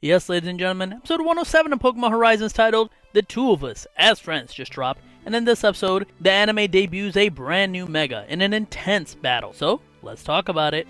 Yes, ladies and gentlemen, episode 107 of Pokemon Horizons titled The Two of Us as Friends just dropped, and in this episode, the anime debuts a brand new Mega in an intense battle, so let's talk about it.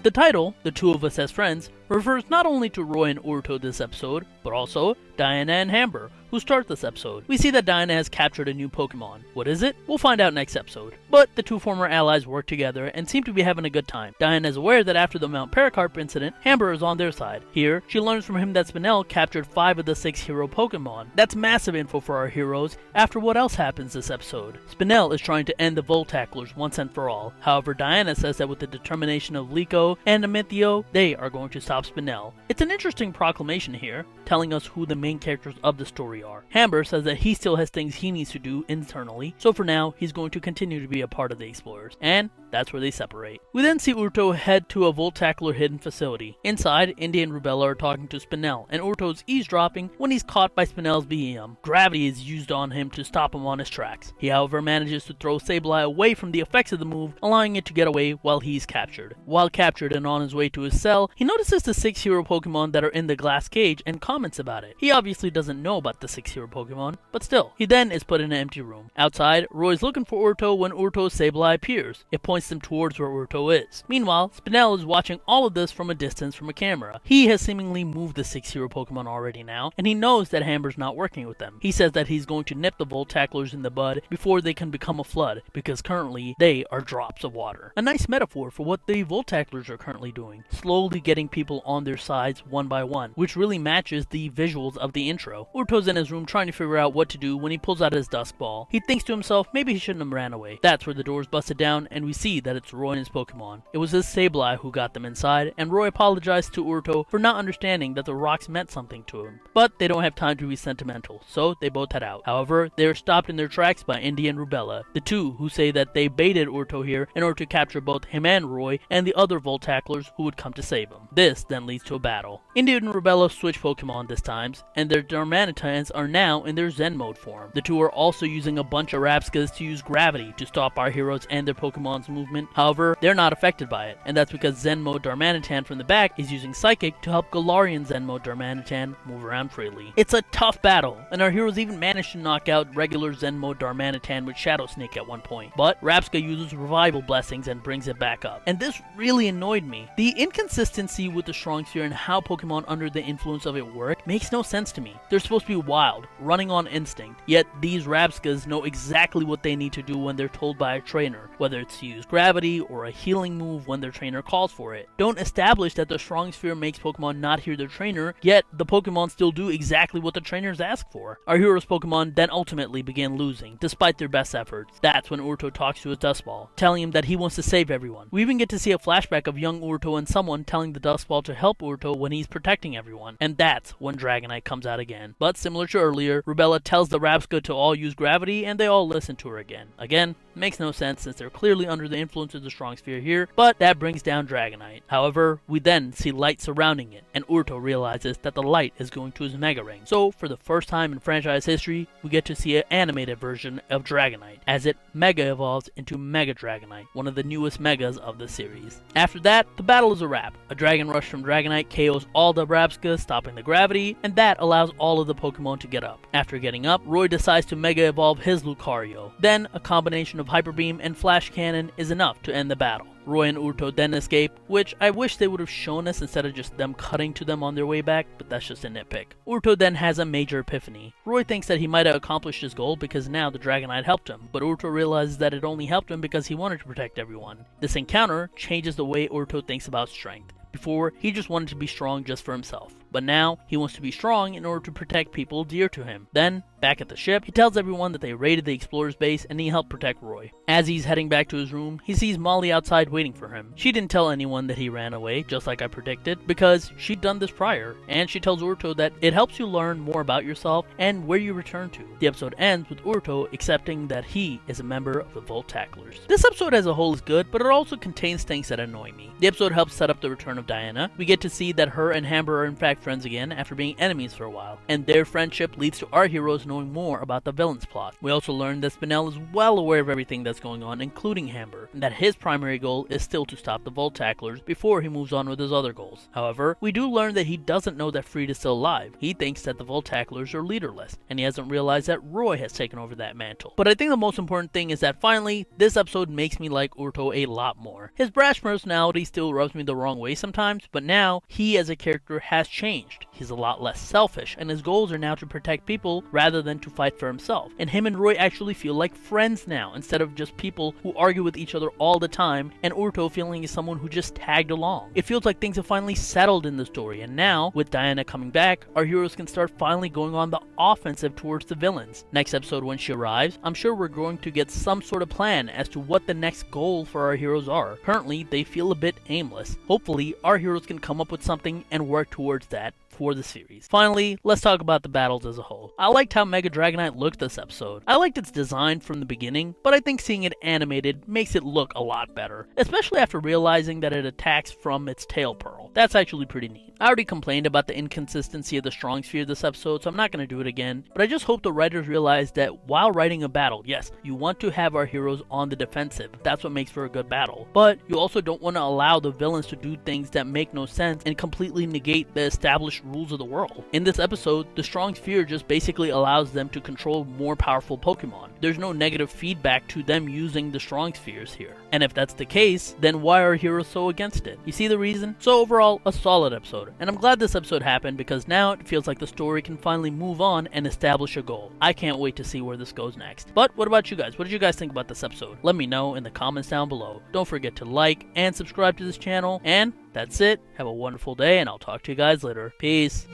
The title, The Two of Us as Friends, refers not only to Roy and Uruto this episode, but also Diana and Hamber, who start this episode. We see that Diana has captured a new Pokemon. What is it? We'll find out next episode. But the two former allies work together and seem to be having a good time. Diana is aware that after the Mount Paracarp incident, Hamber is on their side. Here, she learns from him that Spinel captured 5 of the 6 hero Pokemon. That's massive info for our heroes after what else happens this episode. Spinel is trying to end the Voltaclers once and for all. However, Diana says that with the determination of Liko and Amithio, they are going to stop Spinel. It's an interesting proclamation here, telling us who the main characters of the story are. Hamber says that he still has things he needs to do internally, so for now, he's going to continue to be a part of the Explorers, and that's where they separate. We then see Uruto head to a Voltacler hidden facility. Inside, Indy and Rubella are talking to Spinel, and Uruto's eavesdropping when he's caught by Spinel's BM. Gravity is used on him to stop him on his tracks. He, however, manages to throw Sableye away from the effects of the move, allowing it to get away while he's captured. While captured and on his way to his cell, he notices the 6 hero Pokemon that are in the glass cage and comments about it. He obviously doesn't know about the 6 hero Pokemon, but still. He then is put in an empty room. Outside, Roy's looking for Uruto when Uruto's Sableye appears. It points them towards where Uruto is. Meanwhile, Spinel is watching all of this from a distance from a camera. He has seemingly moved the 6 hero Pokemon already now, and he knows that Hamber's not working with them. He says that he's going to nip the Voltaclers in the bud before they can become a flood, because currently they are drops of water. A nice metaphor for what the Voltaclers are currently doing, slowly getting people on their sides one by one, which really matches the visuals of the intro. Uruto's in his room trying to figure out what to do when he pulls out his Dusk Ball. He thinks to himself maybe he shouldn't have ran away. That's where the door's busted down and we see that it's Roy and his Pokemon. It was his Sableye who got them inside, and Roy apologized to Uruto for not understanding that the rocks meant something to him. But they don't have time to be sentimental, so they both head out. However, they are stopped in their tracks by Indy and Rubella, the two who say that they baited Uruto here in order to capture both him and Roy and the other Voltaclers who would come to save him. This then leads to a battle. Indy and Rubella switch Pokemon this time, and their Darmanitans are now in their Zen mode form. The two are also using a bunch of Rapscas to use gravity to stop our heroes and their Pokemon's movement. However, they're not affected by it, and that's because Zen mode Darmanitan from the back is using Psychic to help Galarian Zen mode Darmanitan move around freely. It's a tough battle, and our heroes even managed to knock out regular Zen mode Darmanitan with Shadow Sneak at one point, but Rapska uses Revival Blessings and brings it back up. And this really annoyed me. The inconsistency with the Strong Sphere and how Pokemon under the influence of it work makes no sense to me. They're supposed to be wild, running on instinct, yet these Rapskas know exactly what they need to do when they're told by a trainer, whether it's to use gravity or a healing move when their trainer calls for it. Don't establish that the Strong Sphere makes Pokemon not hear their trainer, yet the Pokemon still do exactly what the trainers ask for. Our hero's Pokemon then ultimately begin losing, despite their best efforts. That's when Uruto talks to his Dusk Ball, telling him that he wants to save everyone. We even get to see a flashback of young Uruto and someone telling the Dusk Ball to help Uruto when he's protecting everyone, and that's when Dragonite comes out again. But similar to earlier, Rubella tells the Rapska to all use gravity, and they all listen to her again. Again, makes no sense since they're clearly under the influence of the Strong Sphere here, but that brings down Dragonite. However, we then see light surrounding it, and Uruto realizes that the light is going to his Mega Ring. So, for the first time in franchise history, we get to see an animated version of Dragonite, as it Mega evolves into Mega Dragonite, one of the newest Megas of the series. After that, the battle is a wrap. A Dragon Rush from Dragonite KOs all the Rapskas, stopping the gravity, and that allows all of the Pokemon to get up. After getting up, Roy decides to Mega Evolve his Lucario. Then, a combination of Hyper Beam and Flash Cannon is enough to end the battle. Roy and Uruto then escape, which I wish they would have shown us instead of just them cutting to them on their way back, but that's just a nitpick. Uruto then has a major epiphany. Roy thinks that he might have accomplished his goal because now the Dragonite helped him, but Uruto realizes that it only helped him because he wanted to protect everyone. This encounter changes the way Uruto thinks about strength. Before, he just wanted to be strong just for himself, but now he wants to be strong in order to protect people dear to him. Then, back at the ship, he tells everyone that they raided the Explorer's base and he helped protect Roy. As he's heading back to his room, he sees Molly outside waiting for him. She didn't tell anyone that he ran away, just like I predicted, because she'd done this prior, and she tells Uruto that it helps you learn more about yourself and where you return to. The episode ends with Uruto accepting that he is a member of the Voltaclers. This episode as a whole is good, but it also contains things that annoy me. The episode helps set up the return of Diana. We get to see that her and Hamber are in fact friends again after being enemies for a while, and their friendship leads to our heroes knowing knowing more about the villain's plot. We also learn that Spinel is well aware of everything that's going on, including Hamber, and that his primary goal is still to stop the Volt Tacklers before he moves on with his other goals. However, we do learn that he doesn't know that Fried is still alive. He thinks that the Volt Tacklers are leaderless, and he hasn't realized that Roy has taken over that mantle. But I think the most important thing is that finally, this episode makes me like Uruto a lot more. His brash personality still rubs me the wrong way sometimes, but now, he as a character has changed. He's a lot less selfish, and his goals are now to protect people rather than to fight for himself. And him and Roy actually feel like friends now, instead of just people who argue with each other all the time, and Uruto feeling like someone who just tagged along. It feels like things have finally settled in the story, and now, with Diana coming back, our heroes can start finally going on the offensive towards the villains. Next episode when she arrives, I'm sure we're going to get some sort of plan as to what the next goal for our heroes are. Currently, they feel a bit aimless. Hopefully, our heroes can come up with something and work towards that for the series. Finally, let's talk about the battles as a whole. I liked how Mega Dragonite looked this episode. I liked its design from the beginning, but I think seeing it animated makes it look a lot better, especially after realizing that it attacks from its tail pearl. That's actually pretty neat. I already complained about the inconsistency of the Strong Sphere this episode, so I'm not going to do it again, but I just hope the writers realize that while writing a battle, yes, you want to have our heroes on the defensive. That's what makes for a good battle. But you also don't want to allow the villains to do things that make no sense and completely negate the established rules of the world. In this episode, the Strong Sphere just basically allows them to control more powerful Pokemon. There's no negative feedback to them using the Strong Spheres here. And if that's the case, then why are heroes so against it? You see the reason? So overall, a solid episode. And I'm glad this episode happened because now it feels like the story can finally move on and establish a goal. I can't wait to see where this goes next. But what about you guys? What did you guys think about this episode? Let me know in the comments down below. Don't forget to like and subscribe to this channel. And that's it. Have a wonderful day, and I'll talk to you guys later. Peace.